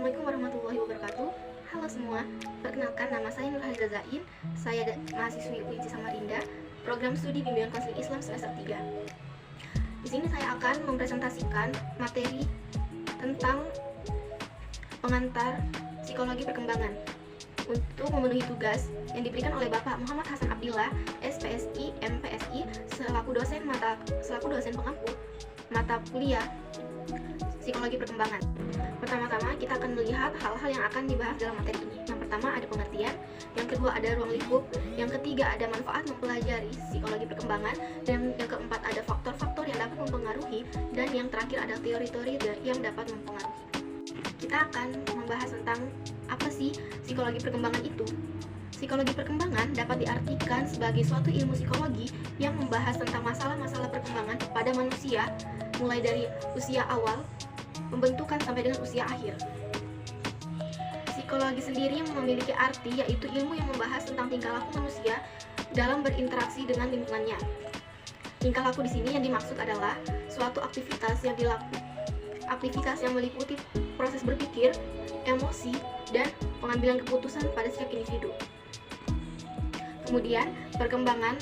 Assalamualaikum warahmatullahi wabarakatuh. Halo semua, perkenalkan nama saya Nur Haliza Zain. Saya mahasiswi UIN Samarinda, program studi bimbingan konseling Islam semester 3. Di sini saya akan mempresentasikan materi tentang pengantar psikologi perkembangan untuk memenuhi tugas yang diberikan oleh Bapak Muhammad Hasan Abdillah, SPSI, MPSI, selaku dosen pengampu mata kuliah psikologi perkembangan. Pertama-tama kita akan melihat hal-hal yang akan dibahas dalam materi ini. Yang pertama ada pengertian, yang kedua ada ruang lingkup, yang ketiga ada manfaat mempelajari psikologi perkembangan, dan yang keempat ada faktor-faktor yang dapat mempengaruhi, dan yang terakhir ada teori-teori yang dapat mempengaruhi. Kita akan membahas tentang apa sih psikologi perkembangan itu. Psikologi perkembangan dapat diartikan sebagai suatu ilmu psikologi yang membahas tentang masalah-masalah perkembangan pada manusia, mulai dari usia awal, pembentukan sampai dengan usia akhir. Psikologi sendiri memiliki arti yaitu ilmu yang membahas tentang tingkah laku manusia dalam berinteraksi dengan lingkungannya. Tingkah laku di sini yang dimaksud adalah suatu aktivitas yang meliputi proses berpikir, emosi, dan pengambilan keputusan pada setiap individu. Kemudian, perkembangan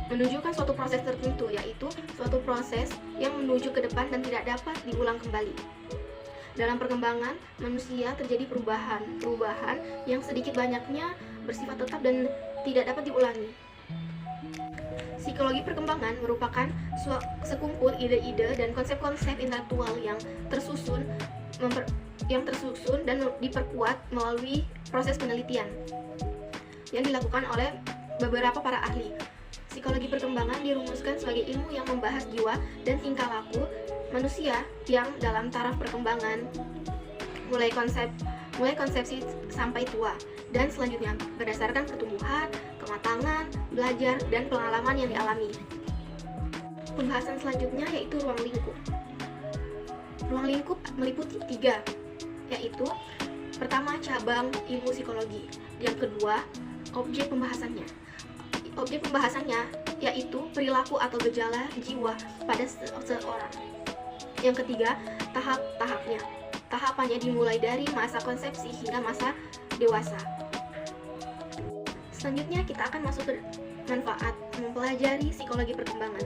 menunjukkan suatu proses tertentu, yaitu suatu proses yang menuju ke depan dan tidak dapat diulang kembali. Dalam perkembangan, manusia terjadi perubahan yang sedikit banyaknya bersifat tetap dan tidak dapat diulangi. Psikologi perkembangan merupakan sekumpul ide-ide dan konsep-konsep intelektual yang tersusun dan diperkuat melalui proses penelitian yang dilakukan oleh beberapa para ahli. Psikologi perkembangan dirumuskan sebagai ilmu yang membahas jiwa dan tingkah laku manusia yang dalam taraf perkembangan mulai konsepsi sampai tua, dan selanjutnya berdasarkan pertumbuhan, kematangan, belajar, dan pengalaman yang dialami. Pembahasan selanjutnya yaitu ruang lingkup. Ruang lingkup meliputi 3, yaitu pertama cabang ilmu psikologi, yang kedua objek pembahasannya. Objek pembahasannya yaitu perilaku atau gejala jiwa pada seseorang. Yang ketiga, tahap-tahapnya. Tahapannya dimulai dari masa konsepsi hingga masa dewasa. Selanjutnya kita akan masuk ke manfaat mempelajari psikologi perkembangan.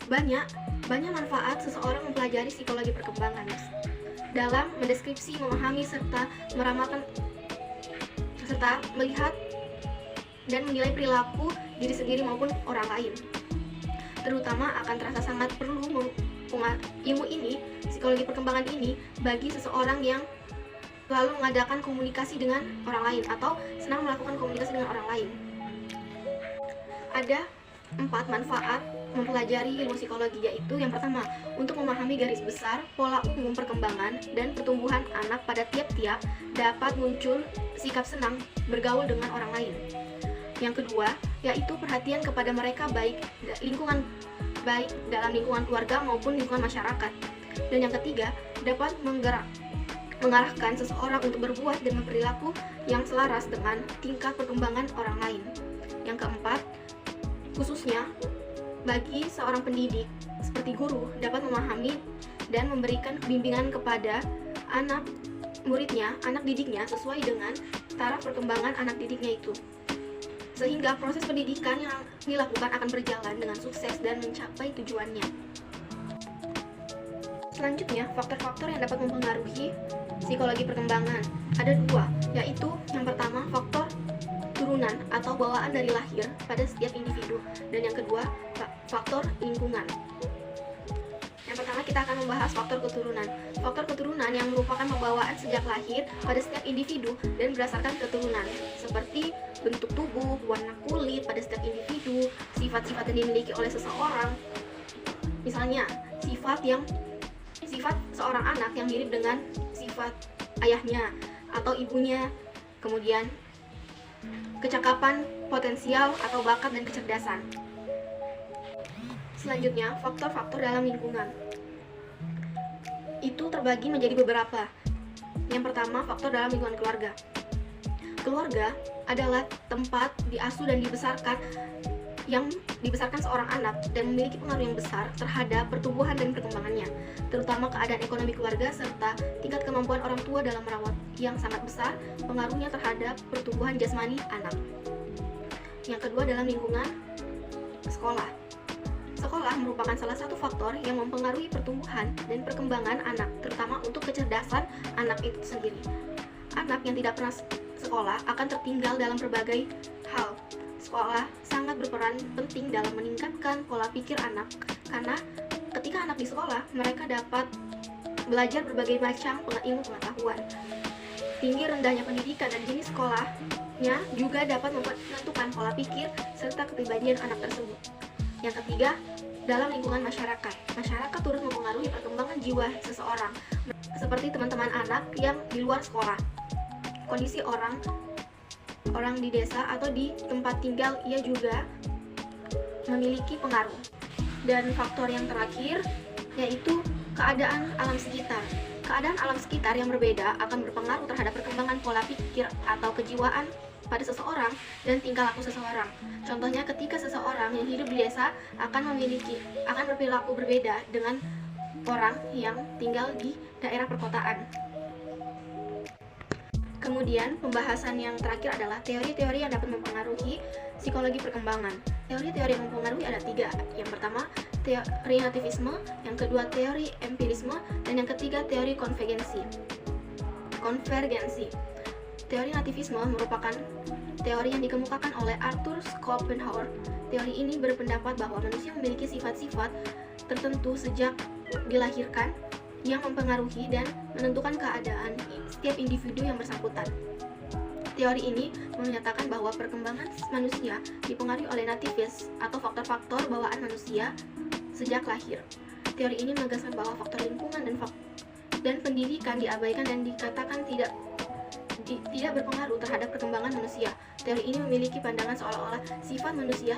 Banyak manfaat seseorang mempelajari psikologi perkembangan dalam mendeskripsi, memahami, serta melihat dan menilai perilaku diri sendiri maupun orang lain. Terutama akan terasa sangat perlu ilmu ini, psikologi perkembangan ini, bagi seseorang yang selalu mengadakan komunikasi dengan orang lain atau senang melakukan komunikasi dengan orang lain. Ada 4 manfaat mempelajari ilmu psikologi, yaitu yang pertama, untuk memahami garis besar pola umum perkembangan dan pertumbuhan anak pada tiap-tiap dapat muncul sikap senang bergaul dengan orang lain. Yang kedua, yaitu perhatian kepada mereka baik dalam lingkungan keluarga maupun lingkungan masyarakat. Dan yang ketiga, dapat mengarahkan seseorang untuk berbuat dan berperilaku yang selaras dengan tingkat perkembangan orang lain. Yang keempat, khususnya bagi seorang pendidik seperti guru, dapat memahami dan memberikan bimbingan kepada anak didiknya sesuai dengan taraf perkembangan anak didiknya itu, sehingga proses pendidikan yang dilakukan akan berjalan dengan sukses dan mencapai tujuannya. Selanjutnya, faktor-faktor yang dapat mempengaruhi psikologi perkembangan ada 2, yaitu yang pertama faktor turunan atau bawaan dari lahir pada setiap individu, dan yang kedua faktor lingkungan. Yang pertama kita akan membahas faktor keturunan. Faktor keturunan yang merupakan pembawaan sejak lahir pada setiap individu dan berdasarkan keturunan, seperti bentuk tubuh, warna kulit pada setiap individu, sifat-sifat yang dimiliki oleh seseorang. Misalnya, sifat seorang anak yang mirip dengan sifat ayahnya atau ibunya. Kemudian, kecakapan, potensial atau bakat dan kecerdasan. Selanjutnya, faktor-faktor dalam lingkungan. Itu terbagi menjadi beberapa. Yang pertama, faktor dalam lingkungan keluarga. Keluarga adalah tempat diasuh dan dibesarkan yang dibesarkan seorang anak dan memiliki pengaruh yang besar terhadap pertumbuhan dan perkembangannya, terutama keadaan ekonomi keluarga serta tingkat kemampuan orang tua dalam merawat yang sangat besar pengaruhnya terhadap pertumbuhan jasmani anak. Yang kedua, dalam lingkungan sekolah. Sekolah merupakan salah satu faktor yang mempengaruhi pertumbuhan dan perkembangan anak, terutama untuk kecerdasan anak itu sendiri. Anak yang tidak pernah sekolah akan tertinggal dalam berbagai hal. Sekolah sangat berperan penting dalam meningkatkan pola pikir anak, karena ketika anak di sekolah, mereka dapat belajar berbagai macam ilmu pengetahuan. Tinggi rendahnya pendidikan dan jenis sekolahnya juga dapat menentukan pola pikir serta kepribadian anak tersebut. Yang ketiga, dalam lingkungan masyarakat. Masyarakat turut mempengaruhi perkembangan jiwa seseorang, seperti teman-teman anak yang di luar sekolah. Kondisi orang di desa atau di tempat tinggal ia juga memiliki pengaruh. Dan faktor yang terakhir yaitu keadaan alam sekitar. Keadaan alam sekitar yang berbeda akan berpengaruh terhadap perkembangan pola pikir atau kejiwaan pada seseorang dan tingkah laku seseorang. Contohnya, ketika seseorang yang hidup di desa akan berperilaku berbeda dengan orang yang tinggal di daerah perkotaan. Kemudian, pembahasan yang terakhir adalah teori-teori yang dapat mempengaruhi psikologi perkembangan. Teori-teori yang mempengaruhi ada 3. Yang pertama, teori nativisme, yang kedua teori empirisme, dan yang ketiga teori konvergensi. Teori nativisme merupakan teori yang dikemukakan oleh Arthur Schopenhauer. Teori ini berpendapat bahwa manusia memiliki sifat-sifat tertentu sejak dilahirkan yang mempengaruhi dan menentukan keadaan setiap individu yang bersangkutan. Teori ini menyatakan bahwa perkembangan manusia dipengaruhi oleh nativis atau faktor-faktor bawaan manusia sejak lahir. Teori ini menegaskan bahwa faktor lingkungan dan pendidikan diabaikan dan dikatakan tidak berpengaruh terhadap perkembangan manusia. Teori ini memiliki pandangan seolah-olah sifat manusia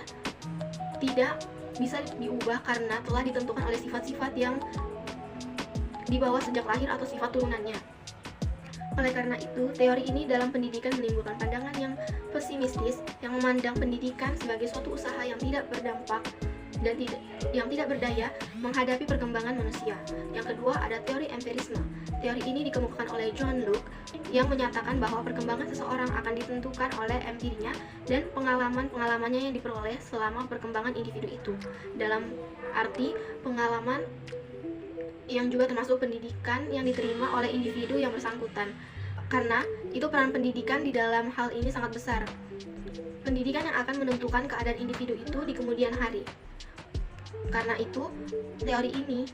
tidak bisa diubah karena telah ditentukan oleh sifat-sifat yang dibawa sejak lahir atau sifat turunannya. Oleh karena itu, teori ini dalam pendidikan menimbulkan pandangan yang pesimistis yang memandang pendidikan sebagai suatu usaha yang tidak berdampak dan yang tidak berdaya menghadapi perkembangan manusia. Yang kedua, ada teori empirisme. Teori ini dikemukakan oleh John Locke yang menyatakan bahwa perkembangan seseorang akan ditentukan oleh empirinya dan pengalaman-pengalamannya yang diperoleh selama perkembangan individu itu. Dalam arti pengalaman yang juga termasuk pendidikan yang diterima oleh individu yang bersangkutan. Karena itu peran pendidikan di dalam hal ini sangat besar. Pendidikan yang akan menentukan keadaan individu itu di kemudian hari. Karena itu, teori ini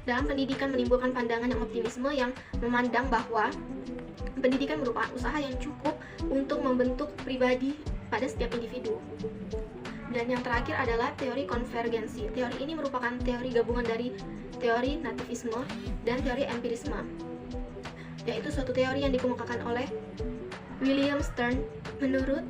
dalam pendidikan menimbulkan pandangan yang optimisme yang memandang bahwa pendidikan merupakan usaha yang cukup untuk membentuk pribadi pada setiap individu. Dan yang terakhir adalah teori konvergensi. Teori ini merupakan teori gabungan dari teori nativisme dan teori empirisme, yaitu suatu teori yang dikemukakan oleh William Stern. Menurut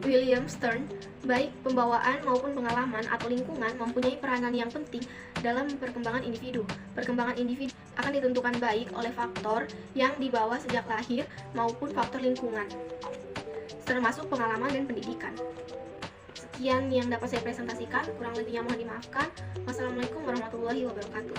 William Stern, baik pembawaan maupun pengalaman atau lingkungan mempunyai peranan yang penting dalam perkembangan individu. Perkembangan individu akan ditentukan baik oleh faktor yang dibawa sejak lahir maupun faktor lingkungan, termasuk pengalaman dan pendidikan. Sekian yang dapat saya presentasikan, kurang lebihnya mohon dimaafkan. Wassalamualaikum warahmatullahi wabarakatuh.